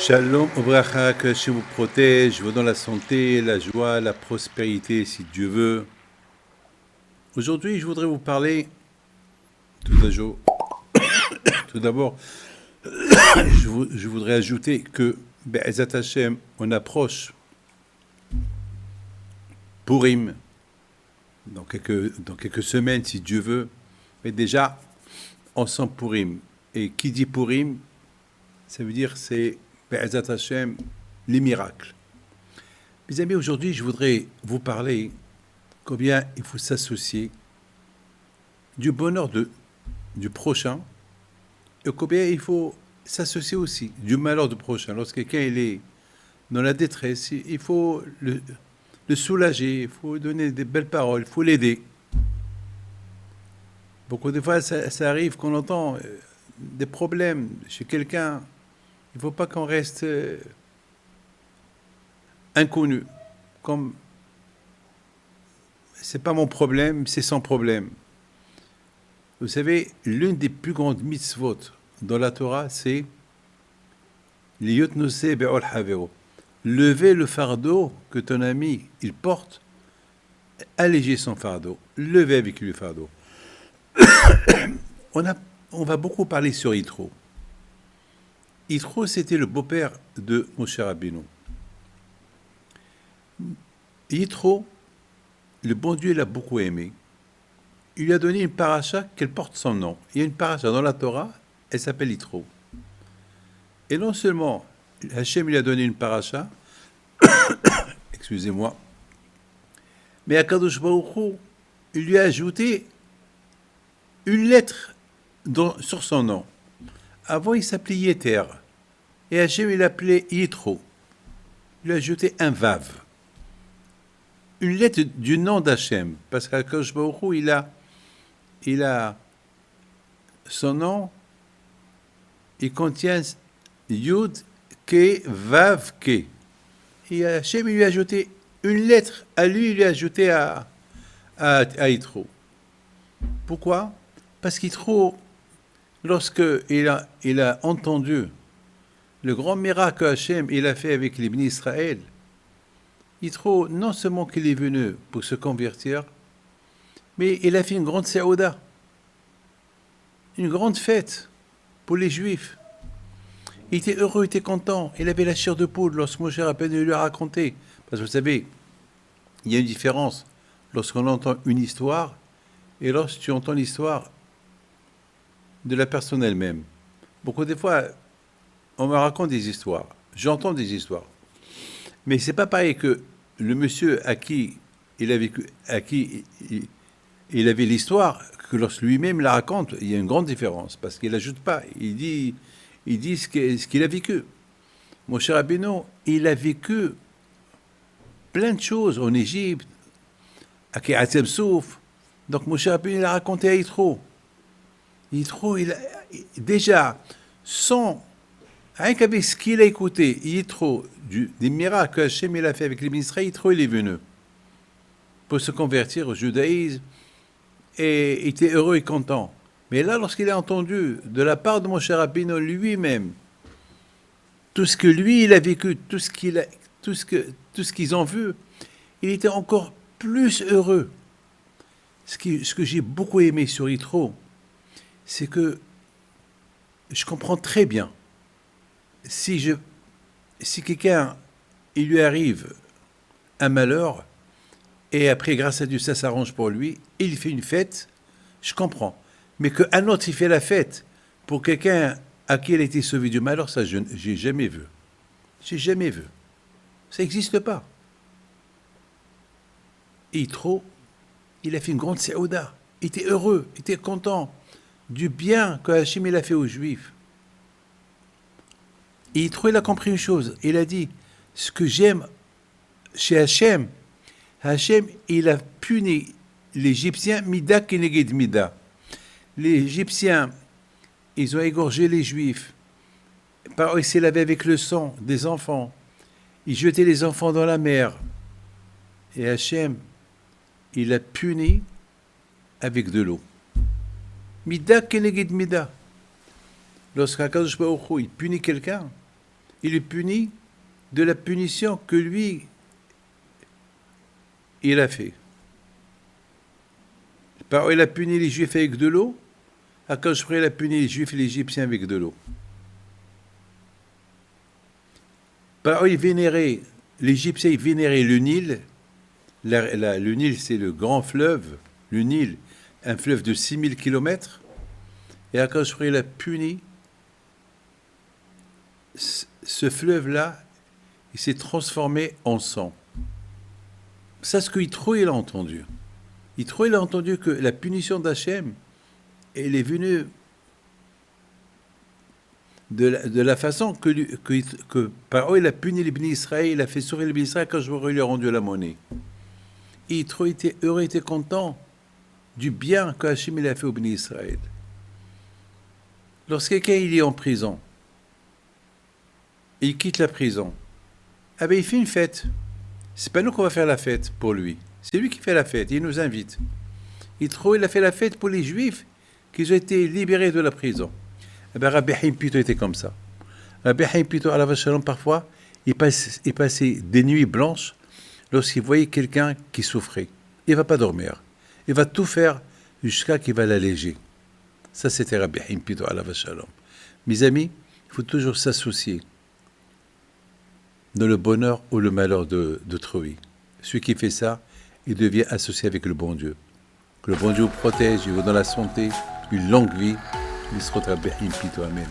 Shalom, Obracha, que Hachem vous protège, vous donne la santé, la joie, la prospérité, si Dieu veut. Aujourd'hui, je voudrais vous parler, tout d'abord, je voudrais ajouter que, Be'ezat Hashem, on approche Purim, dans quelques semaines, si Dieu veut, mais déjà, on sent Purim. Et qui dit Purim, ça veut dire c'est Be'ezat Hashem, les miracles. Mes amis, aujourd'hui, je voudrais vous parler combien il faut s'associer du bonheur du prochain et combien il faut s'associer aussi du malheur du prochain. Lorsque quelqu'un il est dans la détresse, il faut le soulager, il faut lui donner des belles paroles, il faut l'aider. Beaucoup de fois, ça arrive qu'on entend des problèmes chez quelqu'un. Il ne faut pas qu'on reste inconnu, comme c'est pas mon problème, c'est son problème. Vous savez, l'une des plus grandes mitzvot dans la Torah, c'est liyot noseh be'ol havero. Lever le fardeau que ton ami il porte, alléger son fardeau, lever avec lui le fardeau. On va beaucoup parler sur Yitro. Yitro, c'était le beau-père de Moshe Rabbeinu. Yitro, le bon Dieu l'a beaucoup aimé. Il lui a donné une paracha qu'elle porte son nom. Il y a une paracha dans la Torah, elle s'appelle Yitro. Et non seulement Hachem lui a donné une paracha, excusez-moi, mais Akadosh Baruch Hu, il lui a ajouté une lettre sur son nom. Avant, il s'appelait Yeter. Et Hachem, il l'appelait Yitro. Il lui a ajouté un Vav. Une lettre du nom d'Hachem. Parce qu'Akadosh Baruch Hu, il a son nom, il contient Yud, Ke, Vav, Ke. Et Hachem, il lui a ajouté une lettre à lui, il lui a ajouté à Yitro. Pourquoi? Parce qu'Yitro, lorsqu'il a entendu le grand miracle que Hachem il a fait avec les bénis Israël, Yitro, non seulement qu'il est venu pour se convertir, mais il a fait une grande saouda, une grande fête pour les Juifs. Il était heureux, il était content. Il avait la chair de poule lorsque Moshe Rabbeinu lui a raconté. Parce que vous savez, il y a une différence lorsqu'on entend une histoire et lorsque tu entends l'histoire de la personne elle-même. Beaucoup de fois, on me raconte des histoires. J'entends des histoires. Mais c'est pas pareil que le monsieur à qui il a vécu, à qui il avait l'histoire, que lorsque lui-même la raconte, il y a une grande différence. Parce qu'il n'ajoute pas. Il dit ce qu'il a vécu. Mon cher Rabbeinu, il a vécu plein de choses en Égypte, à Kiratem Souf. Donc mon cher Rabbeinu, il a raconté à Yitro. Yitro, déjà, rien qu'avec ce qu'il a écouté, Yitro, des miracles que Hachem il a fait avec les ministres, Yitro, il est venu pour se convertir au judaïsme et il était heureux et content. Mais là, lorsqu'il a entendu de la part de mon cher Rabbeinu lui-même, tout ce que lui, il a vécu, tout ce qu'ils ont vu, il était encore plus heureux. Ce que j'ai beaucoup aimé sur Yitro, c'est que je comprends très bien. Si quelqu'un, il lui arrive un malheur, et après, grâce à Dieu, ça s'arrange pour lui, il fait une fête, je comprends. Mais qu'un autre, il fait la fête pour quelqu'un à qui il a été sauvé du malheur, ça, j'ai jamais vu. J'ai jamais vu. Ça n'existe pas. Et Yitro, il a fait une grande saouda. Il était heureux, il était content du bien que Hachem il a fait aux Juifs. Et Yitro, il a compris une chose. Il a dit, ce que j'aime chez Hachem, il a puni l'Égyptien Mida Keneged Mida. Les Égyptiens, ils ont égorgé les Juifs. Ils s'est lavé avec le sang des enfants. Ils jetaient les enfants dans la mer. Et Hachem, il a puni avec de l'eau. Mida Keneged Mida. Lorsqu'Akadosh Baruch Hu, il punit quelqu'un, il est puni de la punition que lui, il a fait. Par il a puni les Juifs avec de l'eau, Akadosh Baruch Hu, il a puni les Juifs et les Égyptiens avec de l'eau. Par il vénérait, l'Égyptien il vénérait le Nil. Le Nil, c'est le grand fleuve, le Nil, un fleuve de 6000 kilomètres. Et Akadosh Baruch Hu, il a puni ce fleuve-là, il s'est transformé en sang. Ça, ce que Yitro, il a entendu. Yitro, il a entendu que la punition d'Hachem, elle est venue de la façon que par eux, il a puni les bénis Israël, il a fait sourire les bénis Israël quand je lui ai rendu la monnaie. Et Yitro était heureux, était content du bien que Hachem il a fait aux bénis Israël. Lorsque quelqu'un il est en prison, il quitte la prison, ah ben il fait une fête. C'est pas nous qu'on va faire la fête pour lui. C'est lui qui fait la fête, il nous invite. Il a fait la fête pour les Juifs qui ont été libérés de la prison. Eh ben Rabbi Haim Pito était comme ça. Rabbi Haim Pito, à la Shalom, parfois, il passait des nuits blanches lorsqu'il voyait quelqu'un qui souffrait. Il ne va pas dormir. Il va tout faire jusqu'à qu'il va l'alléger. Ça, c'était Rabbi Haim Pito, à la Shalom. Mes amis, il faut toujours s'associer dans le bonheur ou le malheur d'autrui. Celui qui fait ça, il devient associé avec le bon Dieu. Que le bon Dieu vous protège, il vous donne la santé, une longue vie. Il se retrouve bien, Amen.